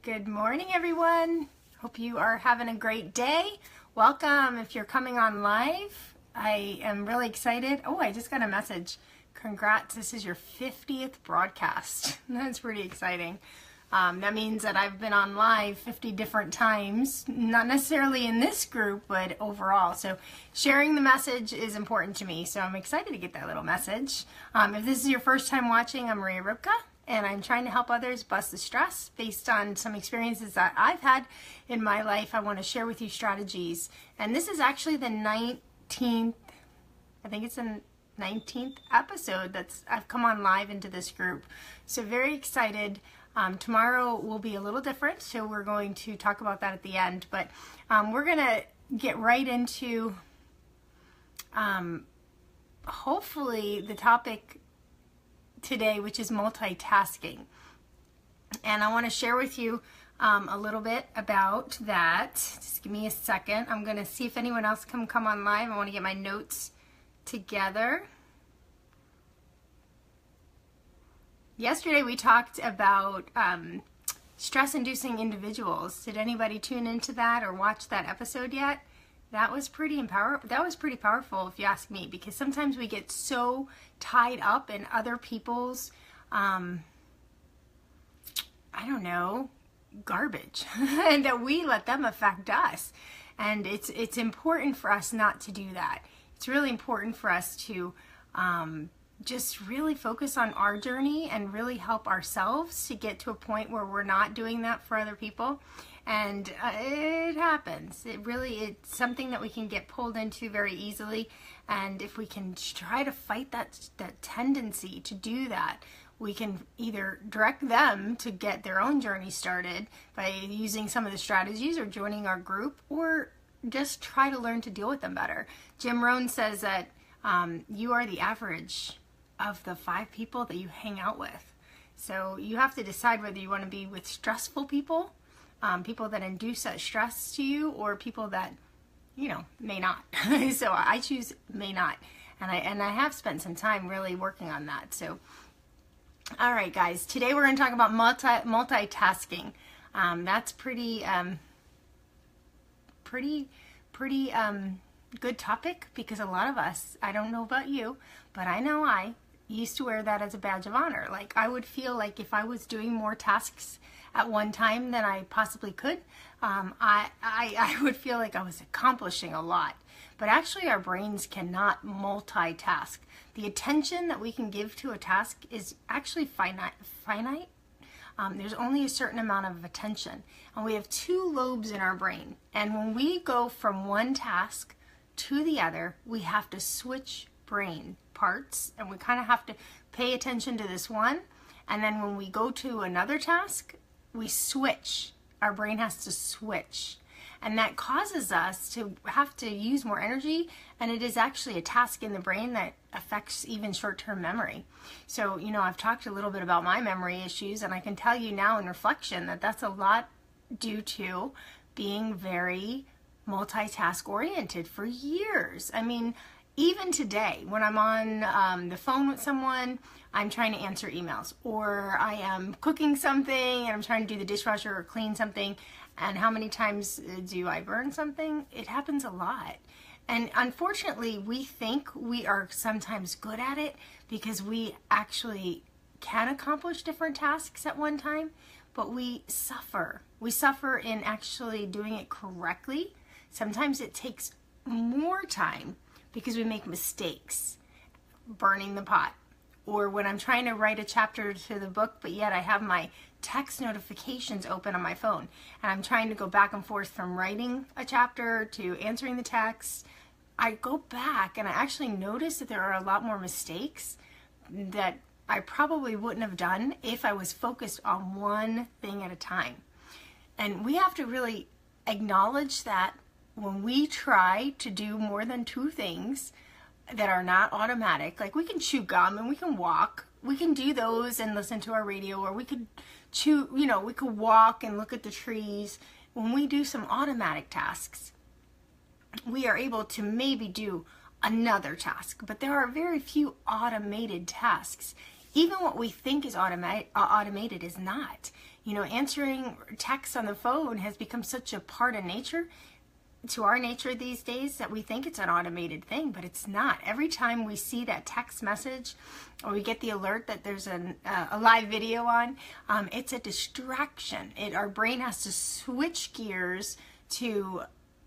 Good morning, everyone. Hope you are having a great day. Welcome if you're coming on live. I am really excited. Oh, I just got a message. Congrats, this is your 50th broadcast. That's pretty exciting. That means that I've been on live 50 different times, not necessarily in this group, but overall. So sharing the message is important to me, so I'm excited to get that little message. If this is your first time watching, I'm Maria Ribka, and I'm trying to help others bust the stress based on some experiences that I've had in my life. I want to share with you strategies. And this is actually the 19th, I think it's the 19th episode that's I've come on live into this group. So very excited. Tomorrow will be a little different, so we're going to talk about that at the end. But we're going to get right into hopefully the topic today, which is multitasking. And I want to share with you a little bit about that. Just give me a second. I'm going to see if anyone else can come on live. I want to get my notes together. Yesterday we talked about stress-inducing individuals. Did anybody tune into that or watch that episode yet? That was pretty powerful, if you ask me, because sometimes we get so tied up in other people's, I don't know, garbage, and that we let them affect us. And it's important for us not to do that. It's really important for us to just really focus on our journey and really help ourselves to get to a point where we're not doing that for other people. And it happens. It's something that we can get pulled into very easily. And if we can try to fight that tendency to do that, we can either direct them to get their own journey started by using some of the strategies or joining our group, or just try to learn to deal with them better. Jim Rohn says that you are the average of the 5 people that you hang out with. So you have to decide whether you want to be with stressful people, people that induce that stress to you, or people that, may not. So I choose may not. And I have spent some time really working on that. So, all right, guys, today we're going to talk about multitasking. That's pretty good topic, because a lot of us, I don't know about you, but I know I used to wear that as a badge of honor. Like, I would feel like if I was doing more tasks at one time than I possibly could, I would feel like I was accomplishing a lot. But actually, our brains cannot multitask. The attention that we can give to a task is actually finite. There's only a certain amount of attention, and we have 2 lobes in our brain. And when we go from one task to the other, we have to switch brain parts, and we kind of have to pay attention to this one, and then when we go to another task, we switch. Our brain has to switch, and that causes us to have to use more energy, and it is actually a task in the brain that affects even short-term memory. So, I've talked a little bit about my memory issues, and I can tell you now in reflection that that's a lot due to being very multitask oriented for years. I mean, even today, when I'm on the phone with someone, I'm trying to answer emails, or I am cooking something and I'm trying to do the dishwasher or clean something, and how many times do I burn something? It happens a lot. And unfortunately, we think we are sometimes good at it because we actually can accomplish different tasks at one time, but we suffer. We suffer in actually doing it correctly. Sometimes it takes more time because we make mistakes, burning the pot. Or when I'm trying to write a chapter to the book, but yet I have my text notifications open on my phone, and I'm trying to go back and forth from writing a chapter to answering the text, I go back and I actually notice that there are a lot more mistakes that I probably wouldn't have done if I was focused on one thing at a time. And we have to really acknowledge that when we try to do more than 2 things that are not automatic, like we can chew gum and we can walk, we can do those and listen to our radio, or we could we could walk and look at the trees. When we do some automatic tasks, we are able to maybe do another task, but there are very few automated tasks Even what we think is automated is not. You know, answering texts on the phone has become such a part of nature, to our nature these days, that we think it's an automated thing, but it's not. Every time we see that text message or we get the alert that there's a live video on, it's a distraction. Our brain has to switch gears to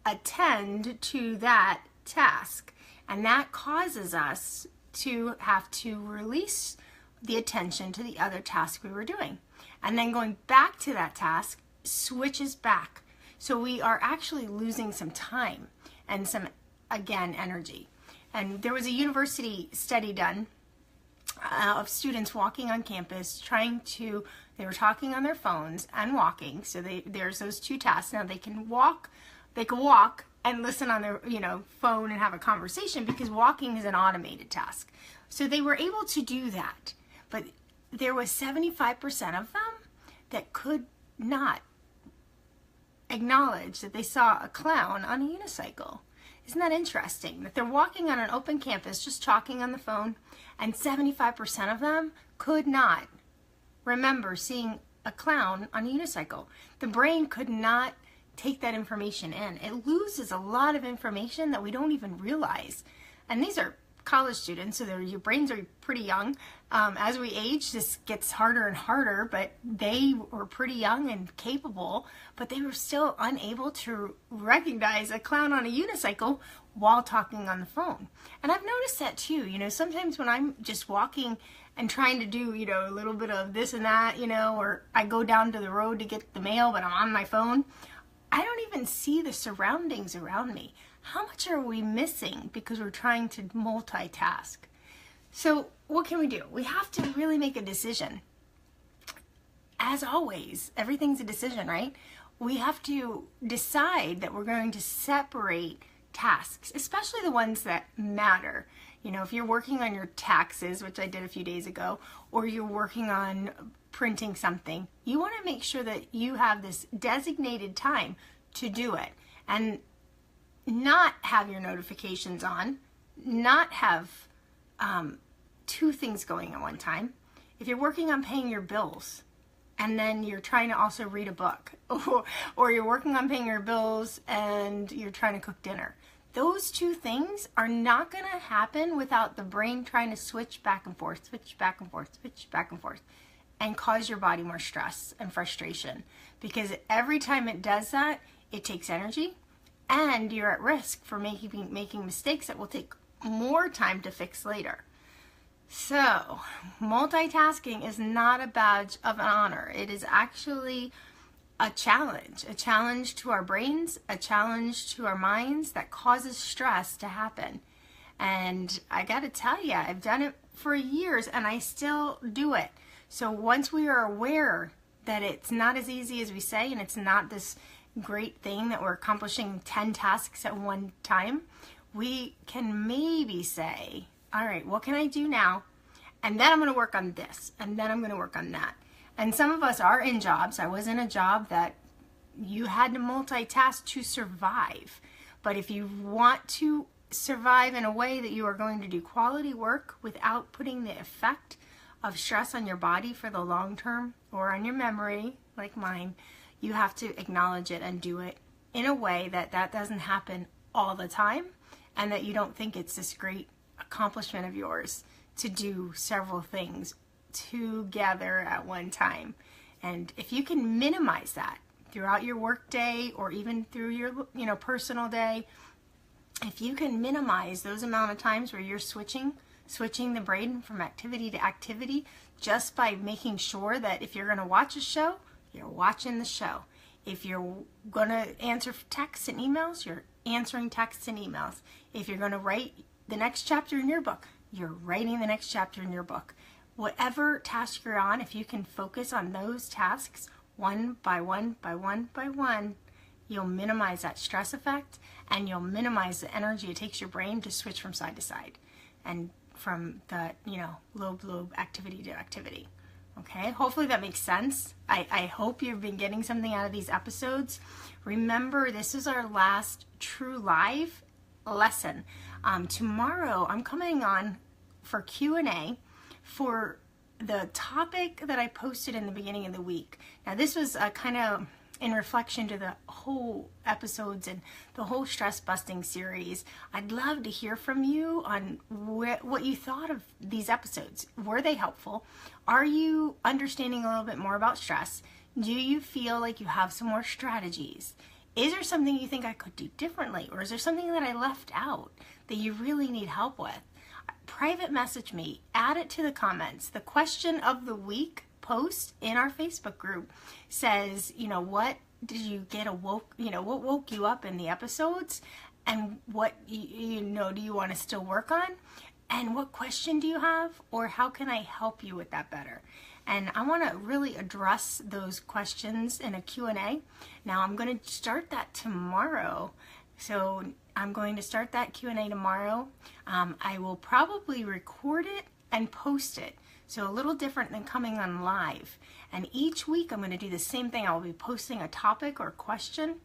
attend to that task, and that causes us to have to release the attention to the other task we were doing. And then going back to that task switches back. So we are actually losing some time and some, again, energy. And there was a university study done of students walking on campus they were talking on their phones and walking. So there's those two tasks. Now they can walk and listen on their phone and have a conversation, because walking is an automated task. So they were able to do that. But there was 75% of them that could not acknowledge that they saw a clown on a unicycle. Isn't that interesting? That they're walking on an open campus just talking on the phone, and 75% of them could not remember seeing a clown on a unicycle. The brain could not take that information in. It loses a lot of information that we don't even realize. And these are college students, so your brains are pretty young. As we age, this gets harder and harder, but they were pretty young and capable, but they were still unable to recognize a clown on a unicycle while talking on the phone. And I've noticed that too. Sometimes when I'm just walking and trying to do, a little bit of this and that, or I go down to the road to get the mail, but I'm on my phone, I don't even see the surroundings around me. How much are we missing because we're trying to multitask? So what can we do? We have to really make a decision. As always, everything's a decision, right? We have to decide that we're going to separate tasks, especially the ones that matter. If you're working on your taxes, which I did a few days ago, or you're working on printing something, you want to make sure that you have this designated time to do it, and not have your notifications on, not have two things going at one time. If you're working on paying your bills and then you're trying to also read a book, or you're working on paying your bills and you're trying to cook dinner, those two things are not going to happen without the brain trying to switch back and forth, switch back and forth, switch back and forth, and cause your body more stress and frustration. Because every time it does that, it takes energy, and you're at risk for making mistakes that will take more time to fix later. So, multitasking is not a badge of honor. It is actually a challenge to our brains, a challenge to our minds that causes stress to happen. And I gotta tell you, I've done it for years and I still do it. So once we are aware that it's not as easy as we say, and it's not this great thing that we're accomplishing 10 tasks at one time, we can maybe say, all right, what can I do now? And then I'm going to work on this, and then I'm going to work on that. And some of us are in jobs. I was in a job that you had to multitask to survive. But if you want to survive in a way that you are going to do quality work without putting the effect of stress on your body for the long term, or on your memory, like mine, you have to acknowledge it and do it in a way that that doesn't happen all the time, and that you don't think it's this great accomplishment of yours to do several things together at one time. And if you can minimize that throughout your work day, or even through your personal day, if you can minimize those amount of times where you're switching the brain from activity to activity, just by making sure that if you're going to watch a show, you're watching the show. If you're going to answer texts and emails, you're answering texts and emails. If you're going to write the next chapter in your book, you're writing the next chapter in your book. Whatever task you're on, if you can focus on those tasks one by one by one by one, you'll minimize that stress effect, and you'll minimize the energy it takes your brain to switch from side to side and from the lobe activity to activity. Okay, hopefully that makes sense. I hope you've been getting something out of these episodes. Remember, this is our last true live lesson. Tomorrow I'm coming on for Q&A for the topic that I posted in the beginning of the week. Now this was kind of in reflection to the whole episodes and the whole stress busting series. I'd love to hear from you on what you thought of these episodes. Were they helpful? Are you understanding a little bit more about stress? Do you feel like you have some more strategies? Is there something you think I could do differently? Or is there something that I left out that you really need help with? Private message me, add it to the comments. The question of the week post in our Facebook group says, what did you get what woke you up in the episodes, and what do you want to still work on, and what question do you have, or how can I help you with that better? And I want to really address those questions in a Q&A. Now I'm going to start that tomorrow. So I'm going to start that Q&A tomorrow. I will probably record it and post it. So a little different than coming on live. And each week I'm going to do the same thing. I'll be posting a topic or question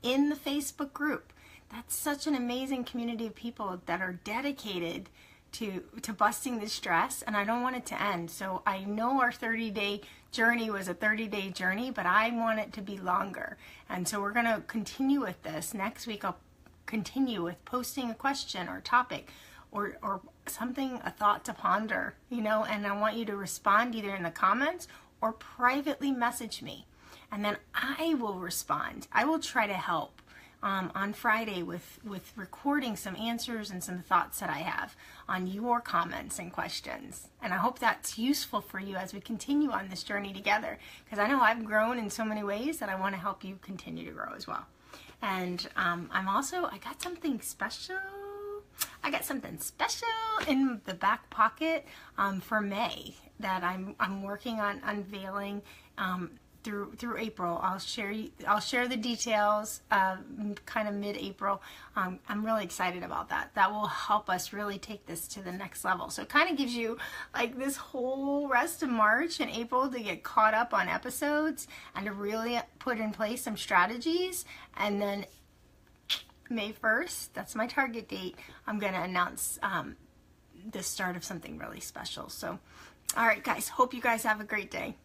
in the Facebook group. That's such an amazing community of people that are dedicated to busting the stress, and I don't want it to end. So I know our 30-day journey was a 30-day journey, but I want it to be longer. And so we're going to continue with this. Next week I'll continue with posting a question or topic or something, a thought to ponder, and I want you to respond either in the comments or privately message me. And then I will respond. I will try to help on Friday with recording some answers and some thoughts that I have on your comments and questions. And I hope that's useful for you as we continue on this journey together, because I know I've grown in so many ways that I want to help you continue to grow as well. And I got something special. I got something special in the back pocket for May that I'm working on unveiling through April. I'll share the details kind of mid-April. I'm really excited about that. That will help us really take this to the next level. So it kind of gives you like this whole rest of March and April to get caught up on episodes and to really put in place some strategies. And then May 1st, that's my target date, I'm going to announce the start of something really special. So, all right, guys, hope you guys have a great day.